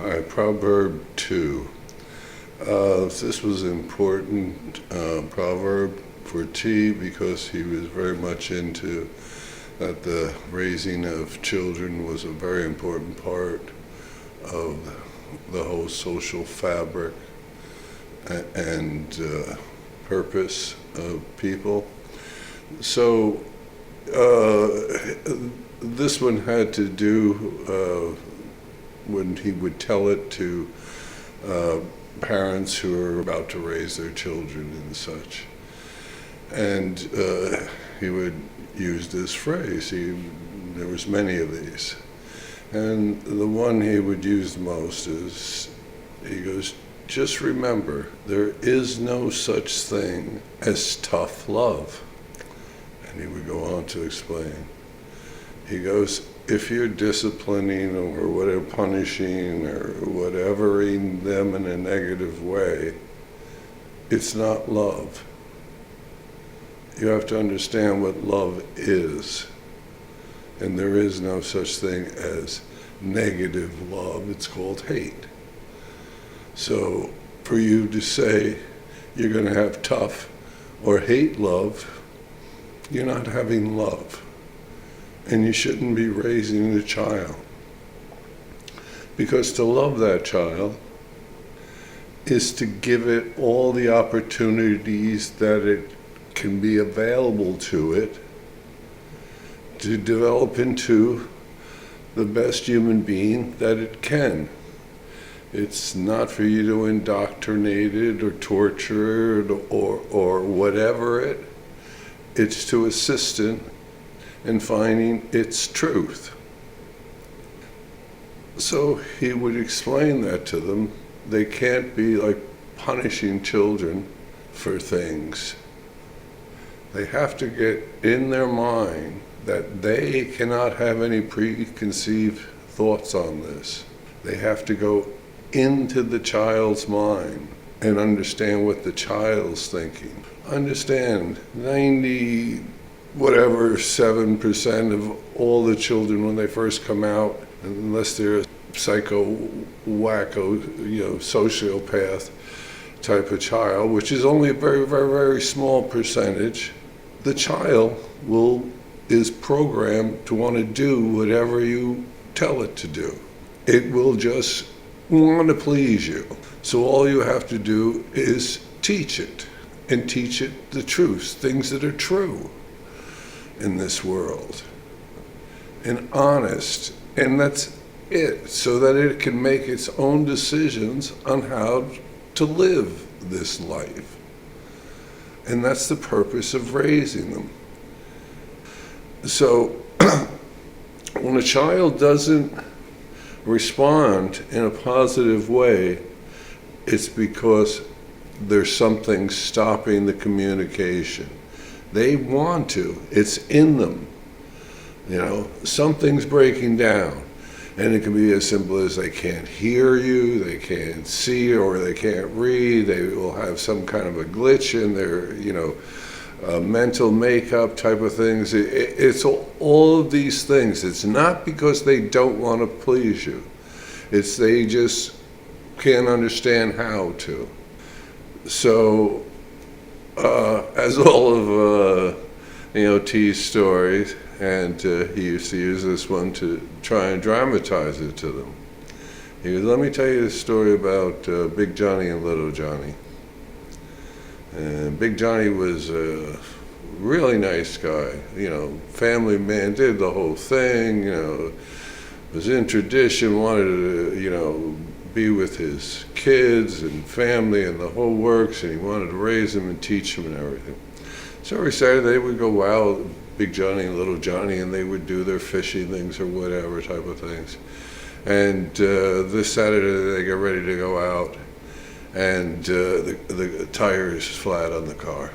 All right, Proverb 2. This was an important proverb for T because he was very much into that the raising of children was a very important part of the whole social fabric and purpose of people. So this one had to do when he would tell it to parents who are about to raise their children and such. And he would use this phrase. There was many of these. And the one he would use most is, he goes, just remember, there is no such thing as tough love. And he would go on to explain. He goes, if you're disciplining or whatever, punishing or whatevering them in a negative way, it's not love. You have to understand what love is. And there is no such thing as negative love. It's called hate. So for you to say you're going to have tough or hate love, you're not having love. And you shouldn't be raising the child. Because to love that child is to give it all the opportunities that it can be available to it to develop into the best human being that it can. It's not for you to indoctrinate it or torture it or whatever it. It's to assist it in finding its truth. So he would explain that to them. They can't be like punishing children for things. They have to get in their mind that they cannot have any preconceived thoughts on this. They have to go into the child's mind and understand what the child's thinking. Understand 7% of all the children when they first come out, unless they're a psycho wacko, sociopath type of child, which is only a very, very, very small percentage, the child is programmed to want to do whatever you tell it to do. It will just want to please you. So all you have to do is teach it, and teach it the truth, things that are true in this world, and honest, and that's it, so that it can make its own decisions on how to live this life. And that's the purpose of raising them. So when a child doesn't respond in a positive way, it's because there's something stopping the communication. They want to, it's in them. Something's breaking down. And it can be as simple as they can't hear you, they can't see, or they can't read. They will have some kind of a glitch in their, mental makeup type of things. It's all of these things. It's not because they don't want to please you. It's they just can't understand how to. So, as all of T's stories, and he used to use this one to try and dramatize it to them. He goes, let me tell you a story about Big Johnny and Little Johnny. And Big Johnny was a really nice guy, family man, did the whole thing, was in tradition, wanted to, be with his kids and family and the whole works, and he wanted to raise them and teach them and everything. So every Saturday they would go out, Big Johnny and Little Johnny, and they would do their fishing things or whatever type of things. And this Saturday they get ready to go out, and the tire is flat on the car.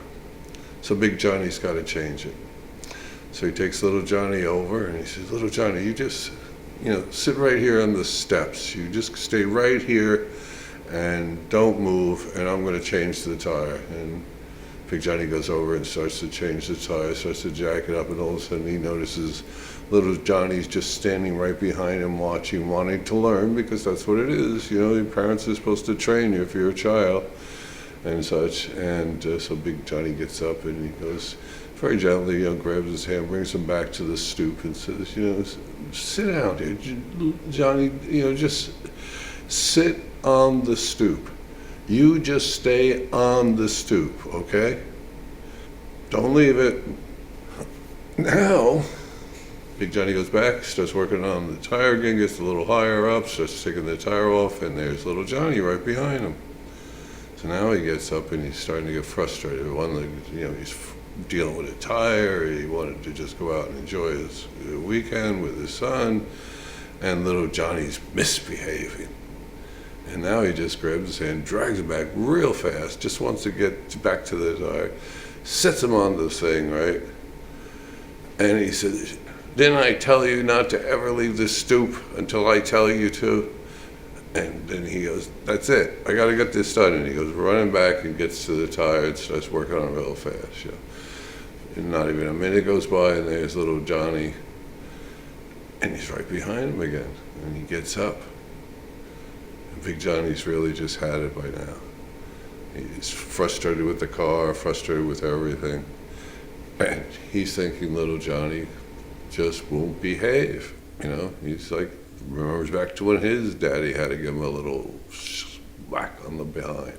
So Big Johnny's got to change it. So he takes Little Johnny over and he says, Little Johnny, you just, sit right here on the steps. You just stay right here and don't move, and I'm going to change the tire. And Big Johnny goes over and starts to change the tire, starts to jack it up, and all of a sudden he notices Little Johnny's just standing right behind him watching, wanting to learn, because that's what it is. You know, your parents are supposed to train you if you're a child and such. And so Big Johnny gets up and he goes very gently, grabs his hand, brings him back to the stoop and says, sit down here, Johnny, just sit on the stoop. You just stay on the stoop, okay? Don't leave it. Now, Big Johnny goes back, starts working on the tire again, gets a little higher up, starts taking the tire off, and there's little Johnny right behind him. So now he gets up and he's starting to get frustrated. He's dealing with a tire. He wanted to just go out and enjoy his weekend with his son, and little Johnny's misbehaving. And now he just grabs his hand, drags him back real fast, just wants to get back to the tire, sets him on the thing, right? And he says, didn't I tell you not to ever leave the stoop until I tell you to? And then he goes, that's it, I gotta get this done. And he goes running back and gets to the tire and starts working on it real fast. And not even a minute goes by and there's little Johnny, and he's right behind him again. And he gets up. And Big Johnny's really just had it by now. He's frustrated with the car, frustrated with everything. And he's thinking little Johnny just won't behave. He's like, remembers back to when his daddy had to give him a little whack on the behind.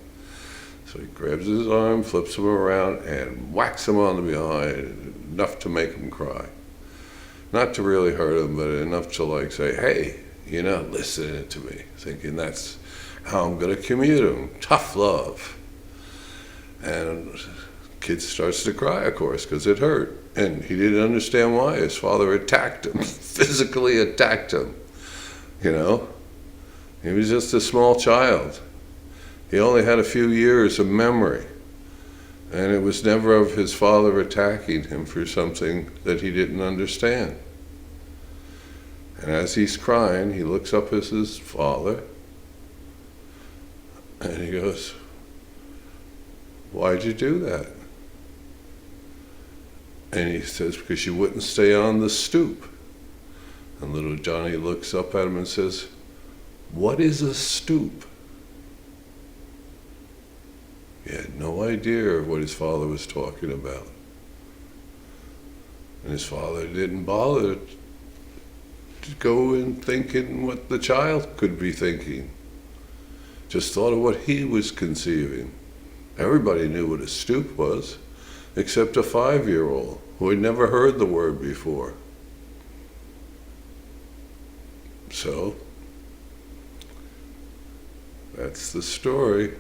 So he grabs his arm, flips him around, and whacks him on the behind, enough to make him cry. Not to really hurt him, but enough to say, hey, you're not listening to me. Thinking that's how I'm gonna commute him. Tough love. And kid starts to cry, of course, because it hurt. And he didn't understand why. His father attacked him, physically attacked him. He was just a small child. He only had a few years of memory. And it was never of his father attacking him for something that he didn't understand. And as he's crying, he looks up at his father and he goes, why'd you do that? And he says, because you wouldn't stay on the stoop. And little Johnny looks up at him and says, what is a stoop? He had no idea of what his father was talking about. And his father didn't bother to go and thinking what the child could be thinking. Just thought of what he was conceiving. Everybody knew what a stoop was, except a 5-year-old who had never heard the word before. So, that's the story.